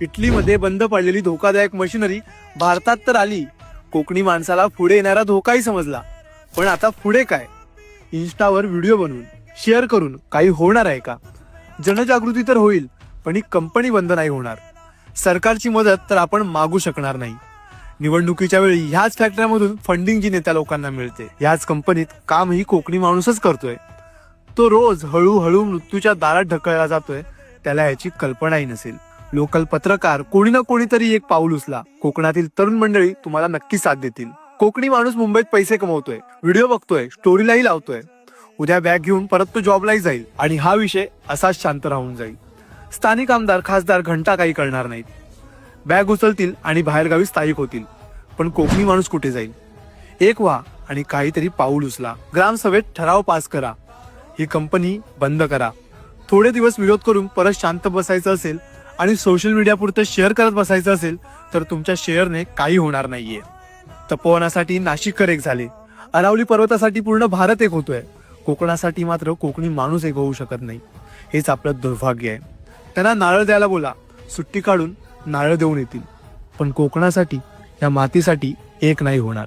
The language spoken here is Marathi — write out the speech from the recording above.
इटलीमध्ये बंद पडलेली धोकादायक मशिनरी भारतात तर आली. कोकणी माणसाला पुढे येणारा धोकाही समजला. पण आता पुढे काय? इन्स्टावर व्हिडिओ बनवून शेअर करून काही होणार आहे का? जनजागृती तर होईल, पण ही कंपनी बंद नाही होणार. सरकारची मदत तर आपण मागू शकणार नाही. निवडणुकीच्या वेळी ह्याच फॅक्टरीमधून फंडिंग जी नेत्या लोकांना मिळते, ह्याच कंपनीत काम ही कोकणी माणूसच करतोय. तो रोज हळूहळू मृत्यूच्या दारात ढकलला जातोय, त्याला याची कल्पनाही नसेल. लोकल पत्रकार कोणी ना कोणीतरी एक पाऊल उचला. कोकणातील तरुण मंडळी तुम्हाला नक्की साथ देतील. कोकणी माणूस मुंबईत पैसे कमवतोय, व्हिडिओ बघतोय, स्टोरीलाही लावतोय. उद्या बॅग घेऊन परत तो जॉबलाही जाईल आणि हा विषय असाच शांत राहून जाईल. स्थानिक आमदार खासदार घंटा काही करणार नाहीत. बॅग उचलतील आणि बाहेरगावी स्थायिक होतील. पण कोकणी माणूस कुठे जाईल? एक व्हा आणि काहीतरी पाऊल उचला. ग्रामसभेत ठराव पास करा. ही कंपनी बंद करा. थोडे दिवस विरोध करून परत शांत बसायचं असेल आणि सोशल मीडिया पुरतं शेअर करत बसायचं असेल तर तुमच्या शेअरने काही होणार नाहीये. तपोवनासाठी नाशिककर एक झाले, अरावली पर्वतासाठी पूर्ण भारत एक होतोय. कोकणासाठी मात्र कोकणी माणूस एक होऊ शकत नाही. हेच आपलं दुर्भाग्य आहे. त्यांना नारळ द्यायला बोला, सुट्टी काढून नारळ देऊन येतील. पण कोकणासाठी, या मातीसाठी एक नाही होणार.